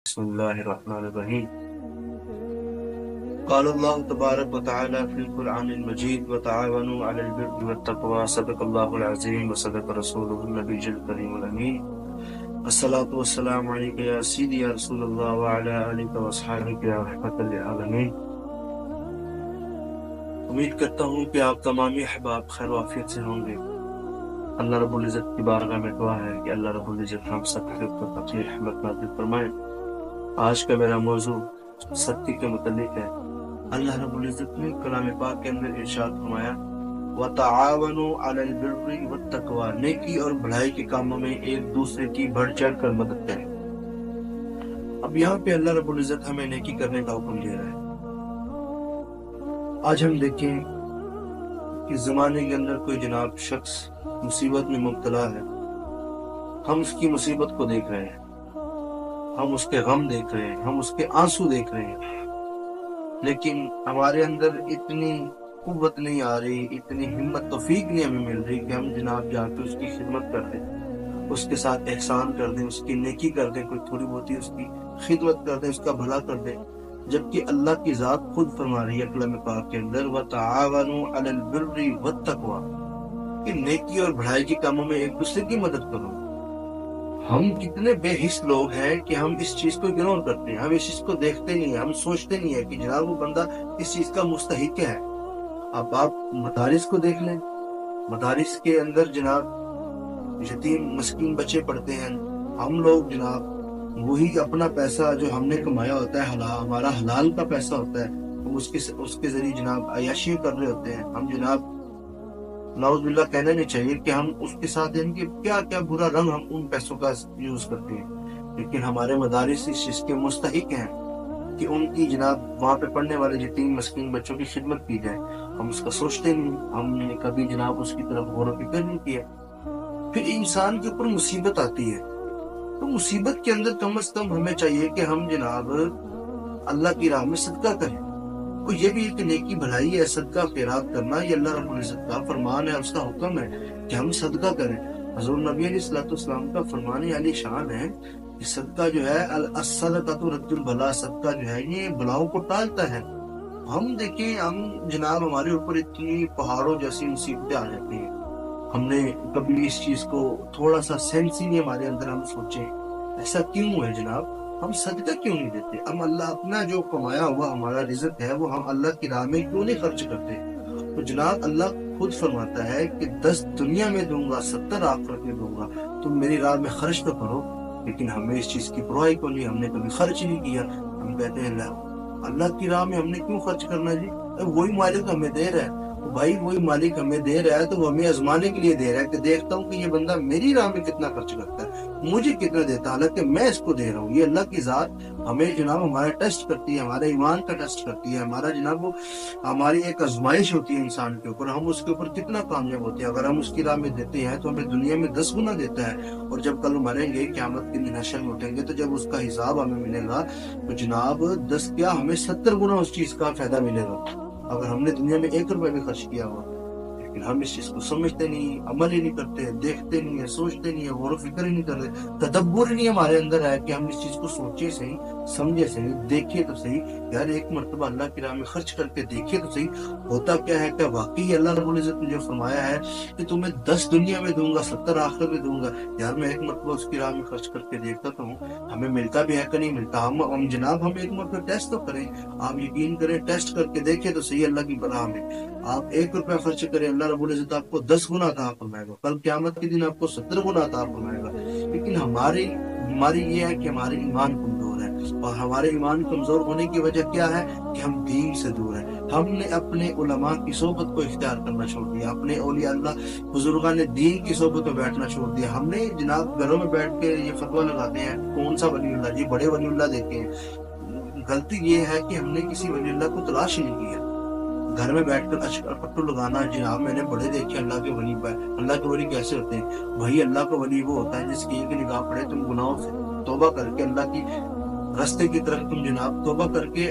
بسم الله الرحمن الرحيم. قال الله تبارك وتعالى في القرآن المجيد وتعاونوا على البر والتقوى صدق الله العظيم وصدق رسوله النبي الكريم الأمين. الصلاة والسلام عليك يا سيدي يا رسول الله وعلى آلك وأصحابك يا رحمة للعالمين. امید کرتا ہوں کہ آپ تمامی احباب خیر و عافیت سے ہوں گے. اللہ رب العزت کی بارگاہ میں دعا ہے کہ اللہ رب العزت ہم سب کے اوپر اپنی رحمت نازل فرمائے. آج کا میرا موضوع سختی کے متعلق ہے. اللہ رب العزت نے کلام پاک کے اندر ارشاد فرمایا وَتَعَاوَنُوا عَلَى الْبِرِّ وَالتَّقْوَى، نیکی اور بھلائی کے کاموں میں ایک دوسرے کی بڑھ چڑھ کر مدد کریں. اب یہاں پہ اللہ رب العزت ہمیں نیکی کرنے کا حکم دے رہا ہے. آج ہم دیکھیں کہ زمانے کے اندر کوئی جناب شخص مصیبت میں مبتلا ہے، ہم اس کی مصیبت کو دیکھ رہے ہیں، ہم اس کے غم دیکھ رہے ہیں، ہم اس کے آنسو دیکھ رہے ہیں، لیکن ہمارے اندر اتنی قوت نہیں آ رہی، اتنی ہمت توفیق نہیں ہمیں مل رہی کہ ہم جناب جا کے اس کی خدمت کر دیں، اس کے ساتھ احسان کر دیں، اس کی نیکی کر دیں، کوئی تھوڑی بہت اس کی خدمت کر دیں، اس کا بھلا کر دیں. جبکہ اللہ کی ذات خود فرما رہی ہے کلام پاک کے اندر وَتَعَاوَنُوا عَلَى الْبِرِّ وَالتَّقْوَى، کہ نیکی اور بھلائی کے کاموں میں ایک دوسرے کی مدد کرو. ہم کتنے بے حس لوگ ہیں کہ ہم اس چیز کو اگنور کرتے ہیں، ہم اس چیز کو دیکھتے نہیں ہیں، ہم سوچتے نہیں ہیں کہ جناب وہ بندہ اس چیز کا مستحق ہے. اب آپ مدارس کو دیکھ لیں، مدارس کے اندر جناب یتیم مسکین بچے پڑھتے ہیں. ہم لوگ جناب وہی اپنا پیسہ جو ہم نے کمایا ہوتا ہے، ہمارا حلال کا پیسہ ہوتا ہے، ہم اس کے ذریعے جناب عیاشی کر رہے ہوتے ہیں. ہم جناب نعوذ باللہ کہنا نہیں چاہیے کہ ہم اس کے ساتھ ان کے کیا کیا برا رنگ ہم ان پیسوں کا یوز کرتے ہیں، لیکن ہمارے مدارس اس چیز کے مستحق ہیں کہ ان کی جناب وہاں پہ پڑھنے والے یتیم مسکین بچوں کی خدمت کی جائے. ہم اس کا سوچتے نہیں، ہم نے کبھی جناب اس کی طرف غور و فکر نہیں کیا. پھر انسان کے اوپر مصیبت آتی ہے تو مصیبت کے اندر کم از کم ہمیں چاہیے کہ ہم جناب اللہ کی راہ میں صدقہ کریں. تو یہ بھی ایک نیکی بھلائی ہے، صدقہ خیرات کرنا، یہ اللہ رب العزت کا فرمان ہے، اس کا حکم ہے کہ ہم صدقہ کریں. حضور نبی علیہ الصلوۃ والسلام کا فرمان علی شان ہے کہ صدقہ جو ہے الصدقۃ رد البلاء، صدقہ جو ہے یہ بلاؤں کو ٹالتا ہے. ہم دیکھیں، ہم جناب ہمارے اوپر اتنی پہاڑوں جیسی مصیبتیں آ جاتی ہیں، ہم نے کبھی اس چیز کو تھوڑا سا سینس ہی نہیں ہمارے اندر ہم سوچیں ایسا کیوں ہے جناب، ہم صدقہ کیوں نہیں دیتے، ہم اللہ اپنا جو کمایا ہوا ہمارا رزق ہے وہ ہم اللہ کی راہ میں کیوں نہیں خرچ کرتے. تو جناب اللہ خود فرماتا ہے کہ 10 دنیا میں دوں گا 70 آخرت میں دوں گا، تم میری راہ میں خرچ تو کرو. لیکن ہمیں اس چیز کی پرواہی کو نہیں، ہم نے کبھی خرچ نہیں کیا. ہم کہتے ہیں اللہ کی راہ میں ہم نے کیوں خرچ کرنا جی، وہی مالک ہمیں دے رہا ہے. بھائی وہی مالک ہمیں دے رہا ہے تو وہ ہمیں آزمانے کے لیے دے رہا ہے کہ دیکھتا ہوں کہ یہ بندہ میری راہ میں کتنا خرچ کرتا ہے، مجھے کتنا دیتا ہے، حالانکہ میں اس کو دے رہا ہوں. یہ اللہ کی ذات ہمیں جناب ہمارا ٹیسٹ کرتی ہے، ہمارے ایمان کا ٹیسٹ کرتی ہے، ہمارا جناب وہ ہماری ایک آزمائش ہوتی ہے انسان کے اوپر، ہم اس کے اوپر کتنا کامیاب ہوتے ہیں. اگر ہم اس کی راہ میں دیتے ہیں تو ہمیں دنیا میں 10 گنا دیتا ہے، اور جب کل مریں گے قیامت کے دن حشر میں اٹھیں گے تو جب اس کا حساب ہمیں ملے گا تو جناب 10 کیا ہمیں 70 گنا اس چیز کا فائدہ ملے گا اگر ہم نے دنیا میں 1 روپے بھی خرچ کیا ہوا. لیکن ہم اس چیز کو سمجھتے نہیں، عمل ہی نہیں کرتے، دیکھتے نہیں ہیں، سوچتے نہیں ہیں، غور و فکر ہی نہیں کرتے، تدبر ہی نہیں ہمارے اندر ہے کہ ہم اس چیز کو سوچے صحیح، سمجھے صحیح، دیکھے تو صحیح. یار ایک مرتبہ اللہ کی راہ میں خرچ کر کے دیکھے تو صحیح ہوتا کیا ہے. کہ واقعی اللہ رب العزت نے جو فرمایا ہے کہ تمہیں 10 دنیا میں دوں گا 70 آخرت میں دوں گا، یار میں ایک مرتبہ اس کی راہ میں خرچ کر کے دیکھتا تو ہوں ہمیں ملتا بھی ہے کہ نہیں ملتا. ہم جناب ہم ایک مرتبہ ٹیسٹ تو کریں، آپ یقین کریں، ٹیسٹ کر کے دیکھیں تو صحیح. اللہ کی راہ میں آپ 1 روپیہ خرچ کریں، اللہ رب العزت آپ کو 10 گنا عطا فرمائے گا، کل قیامت کے دن آپ کو 70 گنا عطا فرمائے گا. لیکن ہماری بیماری یہ ہے کہ ہمارے ایمان کمزور ہے، اور ہمارے ایمان کمزور ہونے کی وجہ کیا ہے کہ ہم دین سے دور ہیں. ہم نے اپنے علماء کی صحبت کو اختیار کرنا چھوڑ دیا، اپنے اولیاء اللہ بزرگان دین کی صحبت میں بیٹھنا چھوڑ دیا. ہم نے جناب گھروں میں بیٹھ کے یہ فتویٰ لگاتے ہیں کون سا ولی اللہ جی، بڑے ولی اللہ دیکھے ہیں. غلطی یہ ہے کہ ہم نے کسی ولی اللہ کو تلاش ہی نہیں کیا. گھر میں بیٹھ کر اشکار پٹو لگانا، جناب میں نے بڑے دیکھے اللہ کے ولی. اللہ کے ولی کیسے ہوتے ہیں بھائی؟ اللہ کا ولی وہ ہوتا ہے جس کی ایک نگاہ پڑے تم گناہوں سے توبہ کر کے اللہ کی راستے کی طرف تم جناب توبہ کر کے